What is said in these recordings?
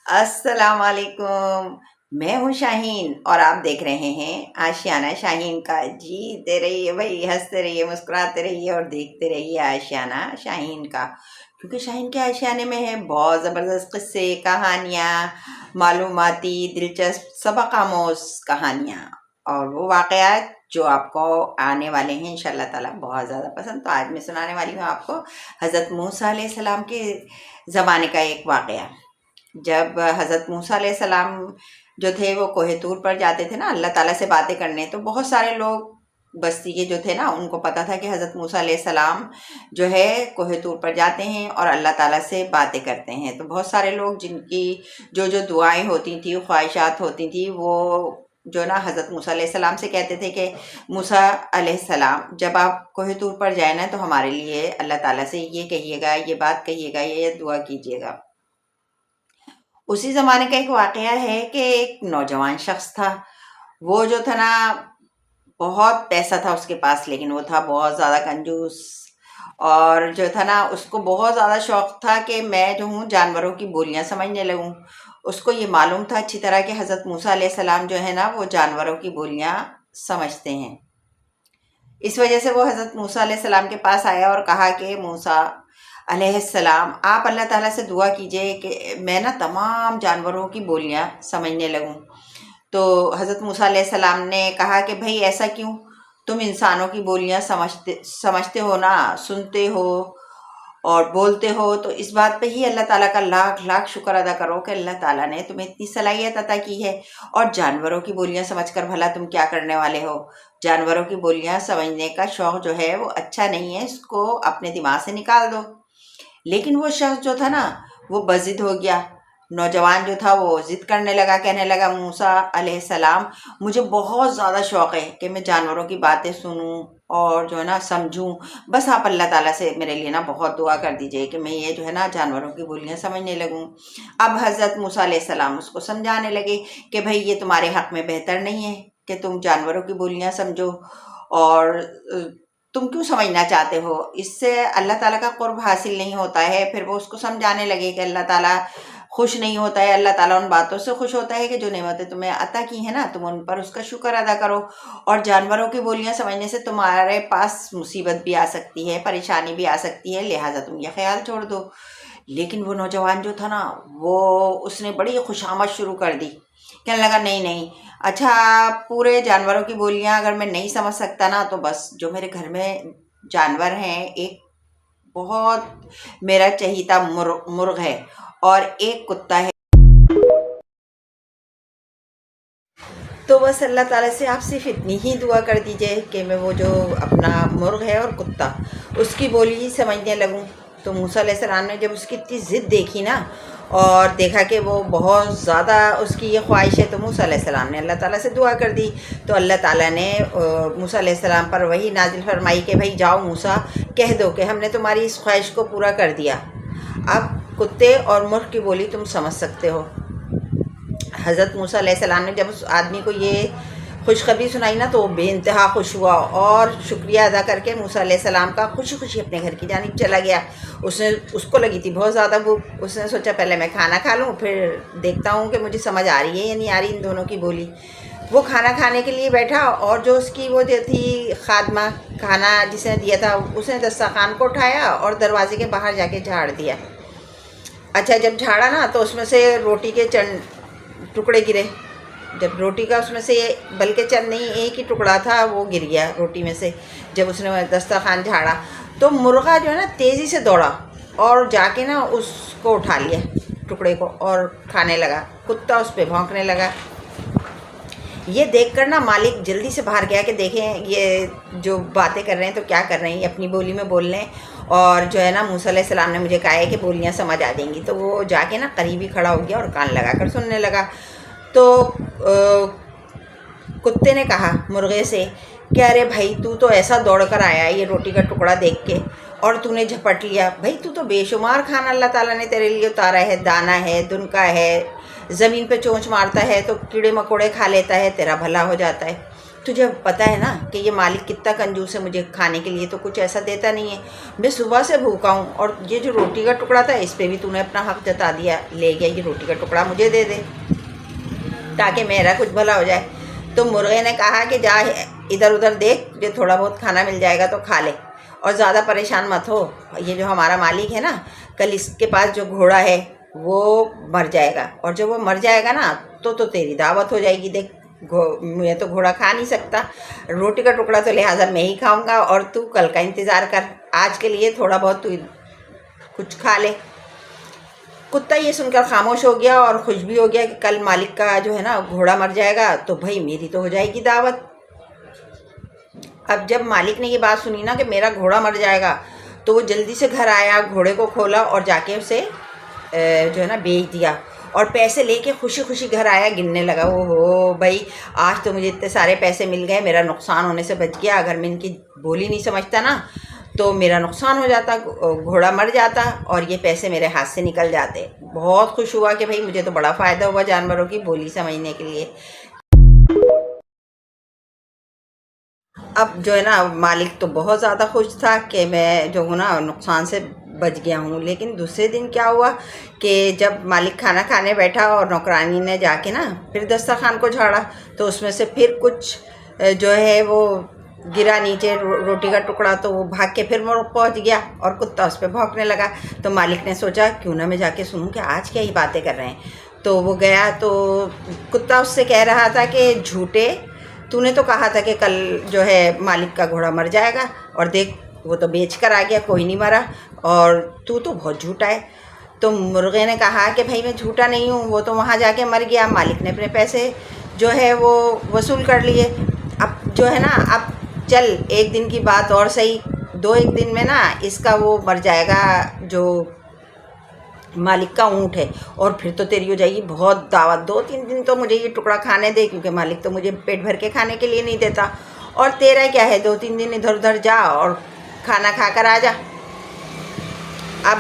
السلام علیکم. میں ہوں شاہین اور آپ دیکھ رہے ہیں آشیانہ شاہین کا. جیتے رہیے بھائی، ہنستے رہیے، مسکراتے رہیے اور دیکھتے رہیے آشیانہ شاہین کا، کیونکہ شاہین کے آشیانے میں ہے بہت زبردست قصے، کہانیاں، معلوماتی، دلچسپ، سبق آموز کہانیاں اور وہ واقعات جو آپ کو آنے والے ہیں انشاءاللہ تعالیٰ بہت زیادہ پسند. تو آج میں سنانے والی ہوں آپ کو حضرت موسیٰ علیہ السلام کے زمانے کا ایک واقعہ. جب حضرت موسیٰ علیہ السلام جو تھے وہ کوہ طور پر جاتے تھے نا اللہ تعالیٰ سے باتیں کرنے، تو بہت سارے لوگ بستی کے جو تھے نا ان کو پتہ تھا کہ حضرت موسیٰ علیہ السلام جو ہے کوہ طور پر جاتے ہیں اور اللہ تعالیٰ سے باتیں کرتے ہیں. تو بہت سارے لوگ جن کی جو دعائیں ہوتی تھیں، خواہشات ہوتی تھیں، وہ جو نا حضرت موسیٰ علیہ السلام سے کہتے تھے کہ موسیٰ علیہ السلام جب آپ کوہ طور پر جائیں نا تو ہمارے لیے اللہ تعالیٰ سے یہ کہیے گا، یہ بات کہیے گا، یہ دعا کیجیے گا. اسی زمانے کا ایک واقعہ ہے کہ ایک نوجوان شخص تھا. وہ جو تھا نا بہت پیسہ تھا اس کے پاس، لیکن وہ تھا بہت زیادہ کنجوس. اور جو تھا نا اس کو بہت زیادہ شوق تھا کہ میں جو ہوں جانوروں کی بولیاں سمجھنے لگوں. اس کو یہ معلوم تھا اچھی طرح کہ حضرت موسیٰ علیہ السلام جو ہے نا وہ جانوروں کی بولیاں سمجھتے ہیں. اس وجہ سے وہ حضرت موسیٰ علیہ السلام کے پاس آیا اور کہا کہ موسیٰ علیہ السلام آپ اللہ تعالیٰ سے دعا کیجئے کہ میں نا تمام جانوروں کی بولیاں سمجھنے لگوں. تو حضرت موسیٰ علیہ السلام نے کہا کہ بھئی ایسا کیوں؟ تم انسانوں کی بولیاں سمجھتے ہو نا، سنتے ہو اور بولتے ہو، تو اس بات پہ ہی اللہ تعالیٰ کا لاکھ لاکھ شکر ادا کرو کہ اللہ تعالیٰ نے تمہیں اتنی صلاحیت عطا کی ہے. اور جانوروں کی بولیاں سمجھ کر بھلا تم کیا کرنے والے ہو؟ جانوروں کی بولیاں سمجھنے کا شوق جو ہے وہ اچھا نہیں ہے، اس کو اپنے دماغ سے نکال دو. لیکن وہ شخص جو تھا نا وہ بضد ہو گیا. نوجوان جو تھا وہ ضد کرنے لگا، کہنے لگا موسیٰ علیہ السلام مجھے بہت زیادہ شوق ہے کہ میں جانوروں کی باتیں سنوں اور جو ہے نا سمجھوں. بس آپ اللہ تعالیٰ سے میرے لیے نا بہت دعا کر دیجئے کہ میں یہ جو ہے نا جانوروں کی بولیاں سمجھنے لگوں. اب حضرت موسیٰ علیہ السلام اس کو سمجھانے لگے کہ بھئی یہ تمہارے حق میں بہتر نہیں ہے کہ تم جانوروں کی بولیاں سمجھو، اور تم کیوں سمجھنا چاہتے ہو؟ اس سے اللہ تعالیٰ کا قرب حاصل نہیں ہوتا ہے. پھر وہ اس کو سمجھانے لگے کہ اللہ تعالیٰ خوش نہیں ہوتا ہے، اللہ تعالیٰ ان باتوں سے خوش ہوتا ہے کہ جو نعمتیں تمہیں عطا کی ہیں نا تم ان پر اس کا شکر ادا کرو. اور جانوروں کی بولیاں سمجھنے سے تمہارے پاس مصیبت بھی آ سکتی ہے، پریشانی بھی آ سکتی ہے، لہٰذا تم یہ خیال چھوڑ دو. لیکن وہ نوجوان جو تھا نا وہ اس نے بڑی خوشامد شروع کر دی. کہنے لگا نہیں نہیں، اچھا پورے جانوروں کی بولیاں اگر میں نہیں سمجھ سکتا نا تو بس جو میرے گھر میں جانور ہیں، ایک بہت میرا چہیتا مرغ ہے اور ایک کتا ہے، تو بس اللہ تعالیٰ سے آپ صرف اتنی ہی دعا کر دیجئے کہ میں وہ جو اپنا مرغ ہے اور کتا اس کی بولی ہی سمجھنے لگوں. تو موسیٰ علیہ السلام نے جب اس کی اتنی ضد دیکھی نا اور دیکھا کہ وہ بہت زیادہ اس کی یہ خواہش ہے، تو موسیٰ علیہ السلام نے اللہ تعالیٰ سے دعا کر دی. تو اللہ تعالیٰ نے موسیٰ علیہ السلام پر وہی نازل فرمائی کہ بھئی جاؤ موسیٰ، کہہ دو کہ ہم نے تمہاری اس خواہش کو پورا کر دیا، اب کتے اور مرغ کی بولی تم سمجھ سکتے ہو. حضرت موسیٰ علیہ السلام نے جب اس آدمی کو یہ خوشخبری سنائی نا تو وہ بے انتہا خوش ہوا اور شکریہ ادا کر کے موسیٰ علیہ السلام کا خوشی خوشی اپنے گھر کی جانب چلا گیا. اس کو لگی تھی بہت زیادہ بھوک. اس نے سوچا پہلے میں کھانا کھا لوں، پھر دیکھتا ہوں کہ مجھے سمجھ آ رہی ہے یا نہیں آ رہی ان دونوں کی بولی. وہ کھانا کھانے کے لیے بیٹھا اور جو اس کی وہ جو تھی خادمہ، کھانا جس نے دیا تھا، اس نے دسترخوان کو اٹھایا اور دروازے کے باہر جا کے جھاڑ دیا. اچھا جب جھاڑا نا تو اس میں سے روٹی کے چند ٹکڑے گرے. جب روٹی کا اس میں سے بلکہ چند نہیں ایک ہی ٹکڑا تھا وہ گر گیا روٹی میں سے. جب اس نے دسترخوان جھاڑا تو مرغا جو ہے نا تیزی سے دوڑا اور جا کے نا اس کو اٹھا لیا ٹکڑے کو اور کھانے لگا. کتا اس پہ بھونکنے لگا. یہ دیکھ کر نا مالک جلدی سے باہر گیا کہ دیکھیں یہ جو باتیں کر رہے ہیں تو کیا کر رہے ہیں، اپنی بولی میں بول رہے ہیں، اور جو ہے نا موسیٰ علیہ السلام نے مجھے کہا ہے کہ بولیاں سمجھ آ جائیں گی. تو وہ جا کے نا قریب ہی کھڑا ہو گیا اور کان لگا کر سننے لگا. تو کتے نے کہا مرغے سے کہ ارے بھائی تو ایسا دوڑ کر آیا یہ روٹی کا ٹکڑا دیکھ کے اور تو نے جھپٹ لیا. بھائی تو بے شمار کھانا اللہ تعالیٰ نے تیرے لیے اتارا ہے، دانا ہے، دنکا ہے، زمین پہ چونچ مارتا ہے تو کیڑے مکوڑے کھا لیتا ہے، تیرا بھلا ہو جاتا ہے. تجھے پتہ ہے نا کہ یہ مالک کتنا کنجوس ہے، مجھے کھانے کے لیے تو کچھ ایسا دیتا نہیں ہے، میں صبح سے بھوکا ہوں، اور یہ جو روٹی کا ٹکڑا تھا اس پہ بھی تو نے اپنا حق جتا دیا، لے گیا، یہ روٹی کا ٹکڑا مجھے دے دے تاکہ میرا کچھ بھلا ہو جائے۔ تو مرغے نے کہا کہ جا ادھر ادھر دیکھ، جو تھوڑا بہت کھانا مل جائے گا تو کھا لے، اور زیادہ پریشان مت ہو، یہ جو ہمارا مالک ہے نا، کل اس کے پاس جو گھوڑا ہے وہ مر جائے گا، اور جب وہ مر جائے گا نا تو تیری دعوت ہو جائے گی، دیکھ میں تو گھوڑا کھا نہیں سکتا، روٹی کا ٹکڑا تو لہٰذا میں ہی کھاؤں گا، اور تو کل کا انتظار کر، آج کے لیے تھوڑا بہت تو کچھ کھا لے۔ کتا یہ سن کر خاموش ہو گیا اور خوش بھی ہو گیا کہ کل مالک کا جو ہے نا گھوڑا مر جائے گا تو بھائی میری تو ہو جائے گی دعوت۔ اب جب مالک نے یہ بات سنی نا کہ میرا گھوڑا مر جائے گا، تو وہ جلدی سے گھر آیا، گھوڑے کو کھولا اور جا کے اسے جو ہے نا بیچ دیا، اور پیسے لے کے خوشی خوشی گھر آیا، گننے لگا، او ہو بھائی آج تو مجھے اتنے سارے پیسے مل گئے، میرا نقصان ہونے سے بچ گیا، اگر میں ان کی بولی نہیں سمجھتا نا تو میرا نقصان ہو جاتا، گھوڑا مر جاتا اور یہ پیسے میرے ہاتھ سے نکل جاتے۔ بہت خوش ہوا کہ بھائی مجھے تو بڑا فائدہ ہوا جانوروں کی بولی سمجھنے کے لیے۔ اب جو ہے نا مالک تو بہت زیادہ خوش تھا کہ میں جو ہوں نا نقصان سے بچ گیا ہوں، لیکن دوسرے دن کیا ہوا کہ جب مالک کھانا کھانے بیٹھا اور نوکرانی نے جا کے نا پھر دسترخوان کو جھاڑا تو اس میں سے پھر کچھ جو ہے وہ گرا نیچے روٹی کا ٹکڑا، تو وہ بھاگ کے پھر پہنچ گیا اور کتا اس پہ بھونکنے لگا۔ تو مالک نے سوچا کیوں نہ میں جا کے سنوں کہ آج کیا ہی باتیں کر رہے ہیں، تو وہ گیا تو کتا اس سے کہہ رہا تھا کہ جھوٹے، تو نے تو کہا تھا کہ کل جو ہے مالک کا گھوڑا مر جائے گا، اور دیکھ وہ تو بیچ کر آ گیا، کوئی نہیں مرا، اور تو بہت جھوٹا ہے۔ تو مرغے نے کہا کہ بھائی میں جھوٹا نہیں ہوں، وہ تو وہاں جا کے مر گیا، مالک نے اپنے پیسے جو ہے وہ وصول کر لیے، اب جو ہے نا اب چل ایک دن کی بات اور صحیح، ایک دن میں نا اس کا وہ مر جائے گا جو مالک کا اونٹ ہے، اور پھر تو تیری ہو جائے گی بہت دعوت، 2-3 دن تو مجھے یہ ٹکڑا کھانے دے، کیونکہ مالک تو مجھے پیٹ بھر کے کھانے کے لیے نہیں دیتا، اور تیرا کیا ہے 2-3 دن ادھر ادھر جا اور کھانا کھا کر آ جا۔ اب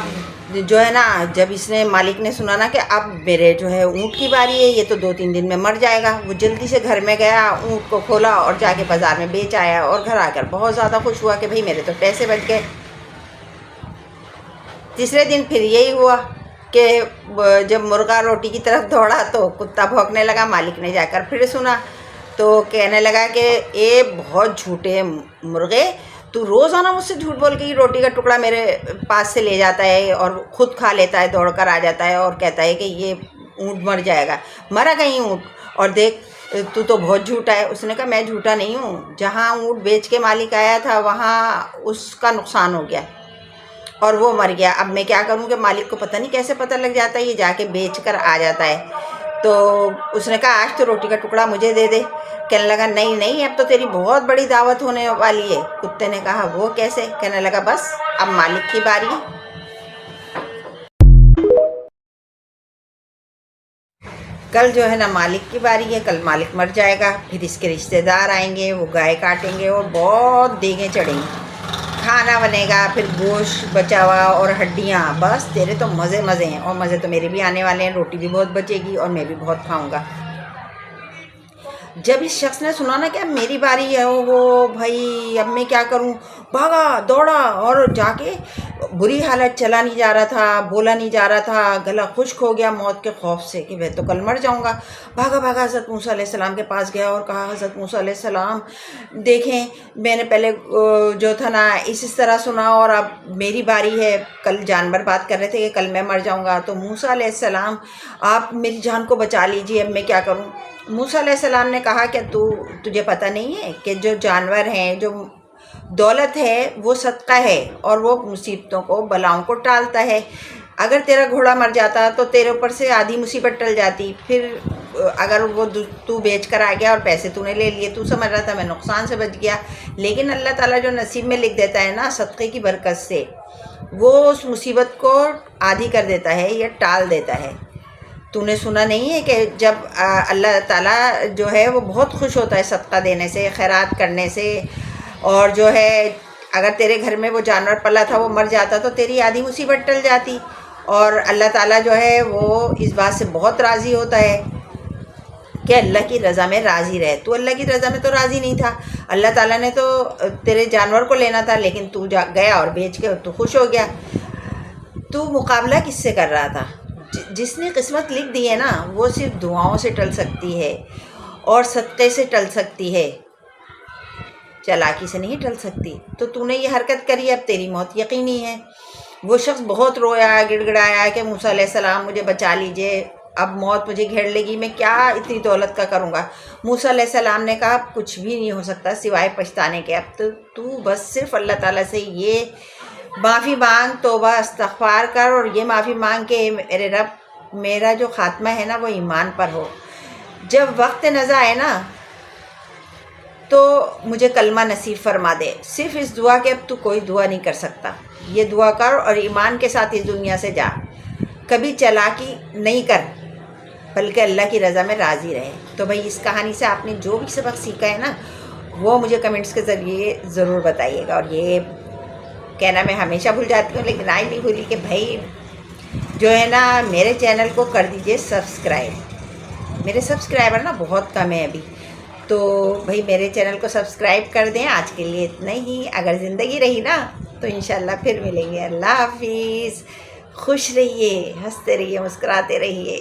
جو ہے نا جب اس نے مالک نے سنا نا کہ اب میرے جو ہے اونٹ کی باری ہے، یہ تو 2-3 دن میں مر جائے گا، وہ جلدی سے گھر میں گیا، اونٹ کو کھولا اور جا کے بازار میں بیچ آیا، اور گھر آ کر بہت زیادہ خوش ہوا کہ بھئی میرے تو پیسے بچ گئے۔ تیسرے دن پھر یہی ہوا کہ جب مرغا روٹی کی طرف دوڑا تو کتا بھونکنے لگا، مالک نے جا کر پھر سنا تو کہنے لگا کہ اے بہت جھوٹے مرغے، تو روزانہ مجھ سے جھوٹ بول کے یہ روٹی کا ٹکڑا میرے پاس سے لے جاتا ہے اور خود کھا لیتا ہے، دوڑ کر آ جاتا ہے اور کہتا ہے کہ یہ اونٹ مر جائے گا، مرا کہیں اونٹ، اور دیکھ تو بہت جھوٹا ہے۔ اس نے کہا میں جھوٹا نہیں ہوں، جہاں اونٹ بیچ کے مالک آیا تھا وہاں اس کا نقصان ہو گیا اور وہ مر گیا، اب میں کیا کروں کہ مالک کو پتہ نہیں کیسے پتہ لگ جاتا ہے، یہ جا کے بیچ کر آ جاتا ہے۔ تو اس نے کہا آج تو روٹی کا ٹکڑا مجھے دے دے، کہنے لگا نہیں اب تو تیری بہت بڑی دعوت ہونے والی ہے۔ کتے نے کہا وہ کیسے؟ کہنے لگا بس اب مالک کی باری ہے، کل جو ہے نا مالک کی باری ہے، کل مالک مر جائے گا، پھر اس کے رشتہ دار آئیں گے، وہ گائے کاٹیں گے اور بہت دیگیں چڑھیں گی، کھانا بنے گا، پھر گوشت بچا ہوا اور ہڈیاں، بس تیرے تو مزے ہیں، اور مزے تو میرے بھی آنے والے ہیں، روٹی بھی بہت بچے گی اور میں بھی بہت کھاؤں گا۔ جب اس شخص نے سنا نا کہ اب میری باری ہے، وہ بھائی اب میں کیا کروں، بھاگا دوڑا اور جا کے بری حالت، چلا نہیں جا رہا تھا، بولا نہیں جا رہا تھا، گلا خشک ہو گیا موت کے خوف سے کہ میں تو کل مر جاؤں گا، بھاگا حضرت موسیٰ علیہ السلام کے پاس گیا اور کہا حضرت موسیٰ علیہ السلام دیکھیں میں نے پہلے جو تھا نا اس طرح سنا اور اب میری باری ہے، کل جانور بات کر رہے تھے کہ کل میں مر جاؤں گا، تو موسیٰ علیہ السلام آپ میری جان کو بچا لیجئے، اب میں کیا کروں۔ موسیٰ علیہ السلام نے کہا کہ تجھے پتہ نہیں ہے کہ جو جانور ہیں، جو دولت ہے وہ صدقہ ہے اور وہ مصیبتوں کو بلاؤں کو ٹالتا ہے، اگر تیرا گھوڑا مر جاتا تو تیرے اوپر سے آدھی مصیبت ٹل جاتی، پھر اگر وہ تو بیچ کر آ گیا اور پیسے تو نے لے لیے، تو سمجھ رہا تھا میں نقصان سے بچ گیا، لیکن اللہ تعالیٰ جو نصیب میں لکھ دیتا ہے نا صدقے کی برکت سے، وہ اس مصیبت کو آدھی کر دیتا ہے یا ٹال دیتا ہے۔ تو نے سنا نہیں ہے کہ جب اللہ تعالیٰ جو ہے وہ بہت خوش ہوتا ہے صدقہ دینے سے، خیرات کرنے سے، اور جو ہے اگر تیرے گھر میں وہ جانور پلا تھا وہ مر جاتا تو تیری آدھی مصیبت ٹل جاتی، اور اللہ تعالیٰ جو ہے وہ اس بات سے بہت راضی ہوتا ہے۔ کہ اللہ کی رضا میں راضی رہے. تو اللہ کی رضا میں تو راضی نہیں تھا. اللہ تعالیٰ نے تو تیرے جانور کو لینا تھا لیکن تو گیا اور بیچ کے تو خوش ہو گیا. تو مقابلہ کس سے کر رہا تھا؟ جس نے قسمت لکھ دی ہے نا وہ صرف دعاؤں سے ٹل سکتی ہے اور صدقے سے ٹل سکتی ہے، چالاکی سے نہیں ٹل سکتی. تو نے یہ حرکت کری، اب تیری موت یقینی ہے. وہ شخص بہت رویا، گڑ گڑایا کہ موسیٰ علیہ السلام مجھے بچا لیجئے، اب موت مجھے گھیر لے گی، میں کیا اتنی دولت کا کروں گا. موسیٰ علیہ السلام نے کہا کچھ بھی نہیں ہو سکتا سوائے پچھتانے کے. اب تو بس صرف اللہ تعالیٰ سے یہ معافی مانگ، توبہ استغفار کر اور یہ معافی مانگ کہ میرے رب میرا جو خاتمہ ہے نا وہ ایمان پر ہو. جب وقت نزا آئے نا تو مجھے کلمہ نصیب فرما دے. صرف اس دعا کے اب تو کوئی دعا نہیں کر سکتا. یہ دعا کر اور ایمان کے ساتھ اس دنیا سے جا. کبھی چالاکی نہیں کر بلکہ اللہ کی رضا میں راضی رہے. تو بھائی اس کہانی سے آپ نے جو بھی سبق سیکھا ہے نا وہ مجھے کمنٹس کے ذریعے ضرور بتائیے گا. اور یہ کہنا میں ہمیشہ بھول جاتی ہوں لیکن آج نہیں بھولی کہ بھائی جو ہے نا میرے چینل کو کر دیجئے سبسکرائب. میرے سبسکرائبر نا بہت کم ہیں ابھی، تو بھائی میرے چینل کو سبسکرائب کر دیں. آج کے لیے اتنا ہی. اگر زندگی رہی نا تو انشاءاللہ پھر ملیں گے. اللہ حافظ. خوش رہیے، ہنستے رہیے، مسکراتے رہیے.